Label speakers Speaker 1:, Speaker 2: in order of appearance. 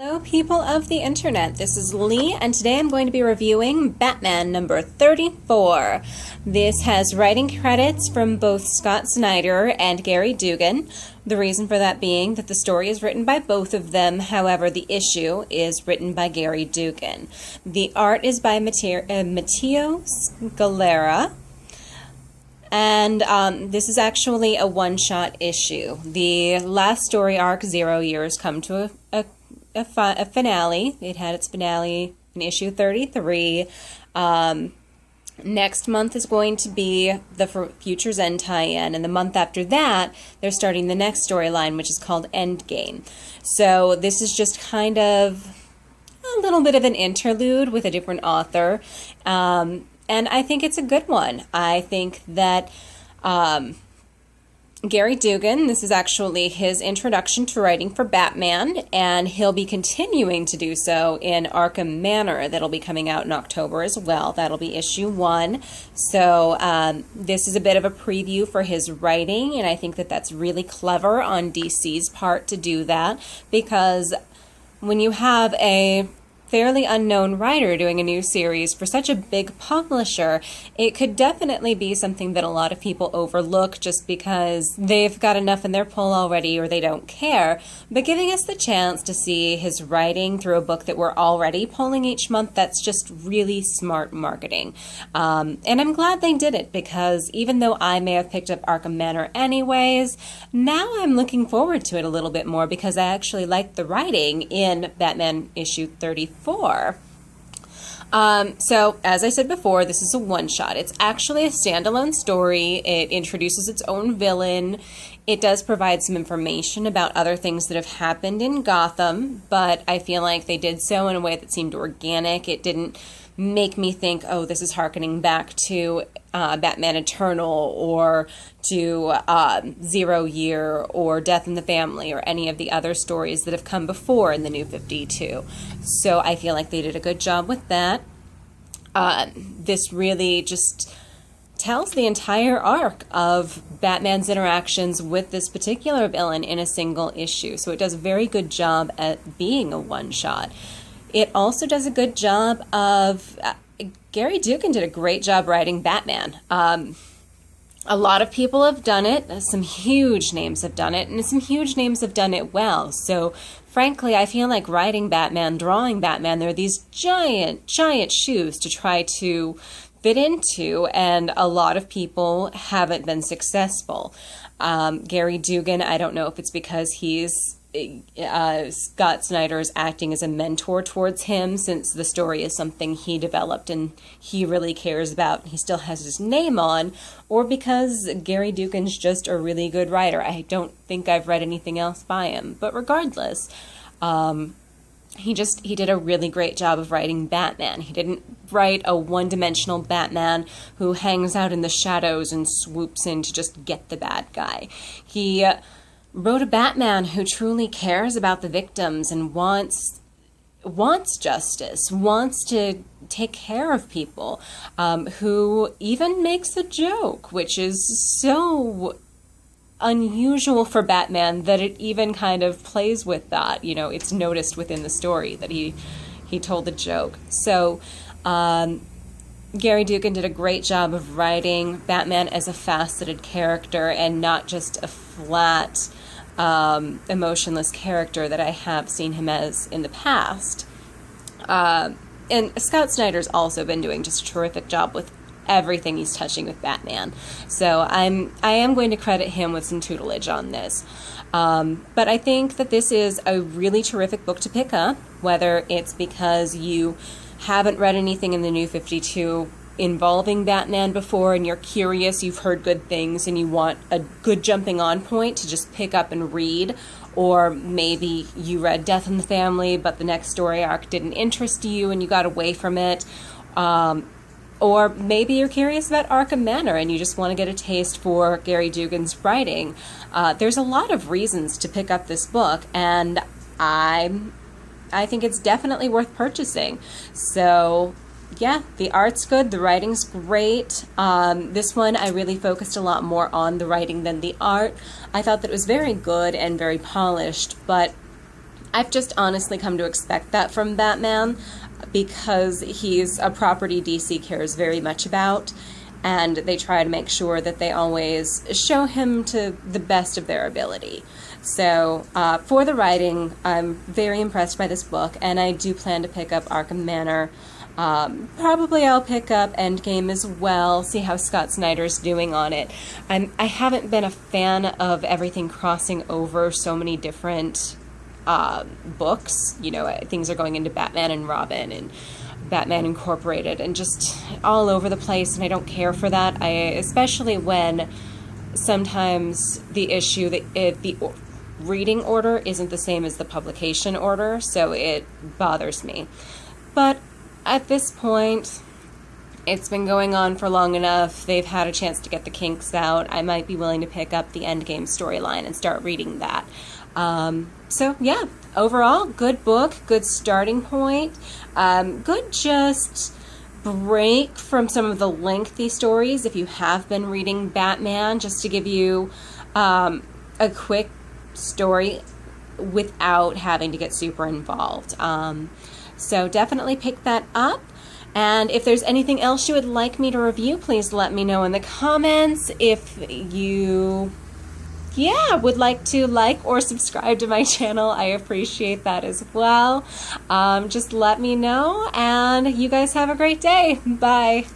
Speaker 1: Hello people of the internet, this is Lee and today I'm going to be reviewing Batman number 34. This has writing credits from both Scott Snyder and Gary Duggan. The reason for that being that the story is written by both of them, however the issue is written by Gary Duggan. The art is by Matteo Scalera. And this is actually a one-shot issue. The last story arc, 0 Years, come to a finale. It had its finale in issue 33. Next month is going to be the Future's End tie-in, and the month after that, they're starting the next storyline, which is called Endgame. So this is just kind of a little bit of an interlude with a different author. And I think it's a good one. I think that Gary Duggan, this is actually his introduction to writing for Batman, and he'll be continuing to do so in Arkham Manor. That'll be coming out in October as well. That'll be issue 1. So this is a bit of a preview for his writing, and I think that that's really clever on DC's part to do that, because when you have a fairly unknown writer doing a new series for such a big publisher, it could definitely be something that a lot of people overlook just because they've got enough in their pull already or they don't care. But giving us the chance to see his writing through a book that we're already pulling each month, that's just really smart marketing. And I'm glad they did it, because even though I may have picked up Arkham Manor anyways, now I'm looking forward to it a little bit more because I actually like the writing in Batman issue 34. So, as I said before, this is a one-shot. It's actually a standalone story. It introduces its own villain. It does provide some information about other things that have happened in Gotham, but I feel like they did so in a way that seemed organic. It didn't make me think, oh, this is hearkening back to Batman Eternal or to 0 Year or Death in the Family or any of the other stories that have come before in the New 52. So I feel like they did a good job with that. This really just tells the entire arc of Batman's interactions with this particular villain in a single issue. So it does a very good job at being a one-shot. It also does a good job of... Gary Duggan did a great job writing Batman. A lot of people have done it. Some huge names have done it, and some huge names have done it well. So, frankly, I feel like writing Batman, drawing Batman, there are these giant, giant shoes to try to fit into, and a lot of people haven't been successful. Gary Duggan, I don't know if it's because he's Scott Snyder is acting as a mentor towards him, since the story is something he developed and he really cares about, he still has his name on, or because Gary Duggan's just a really good writer. I don't think I've read anything else by him, but regardless, he did a really great job of writing Batman. He didn't write a one-dimensional Batman who hangs out in the shadows and swoops in to just get the bad guy. He wrote a Batman who truly cares about the victims and wants justice, wants to take care of people, who even makes a joke, which is so unusual for Batman that it even kind of plays with that. You know, it's noticed within the story that he told the joke. So Gary Duggan did a great job of writing Batman as a faceted character and not just a flat, emotionless character that I have seen him as in the past. And Scott Snyder's also been doing just a terrific job with everything he's touching with Batman. So I am going to credit him with some tutelage on this. But I think that this is a really terrific book to pick up, whether it's because you haven't read anything in the New 52 involving Batman before and you're curious, you've heard good things, and you want a good jumping on point to just pick up and read, or maybe you read Death in the Family but the next story arc didn't interest you and you got away from it, or maybe you're curious about Arkham Manor and you just want to get a taste for Gary Duggan's writing. There's a lot of reasons to pick up this book, and I think it's definitely worth purchasing. So yeah, the art's good, the writing's great. This one I really focused a lot more on the writing than the art. I thought that it was very good and very polished, but I've just honestly come to expect that from Batman because he's a property DC cares very much about, and they try to make sure that they always show him to the best of their ability. So for the writing, I'm very impressed by this book, and I do plan to pick up Arkham Manor. Probably I'll pick up Endgame as well, see how Scott Snyder's doing on it. I haven't been a fan of everything crossing over so many different books. You know, things are going into Batman and Robin and Batman Incorporated and just all over the place, and I don't care for that. Especially when sometimes the issue, the reading order isn't the same as the publication order, so it bothers me. But at this point, it's been going on for long enough. They've had a chance to get the kinks out. I might be willing to pick up the Endgame storyline and start reading that. So yeah, overall, good book, good starting point, good just break from some of the lengthy stories if you have been reading Batman, just to give you a quick story without having to get super involved. So definitely pick that up. And if there's anything else you would like me to review, please let me know in the comments. If you would like to like or subscribe to my channel, I appreciate that as well. Just let me know, and you guys have a great day. Bye.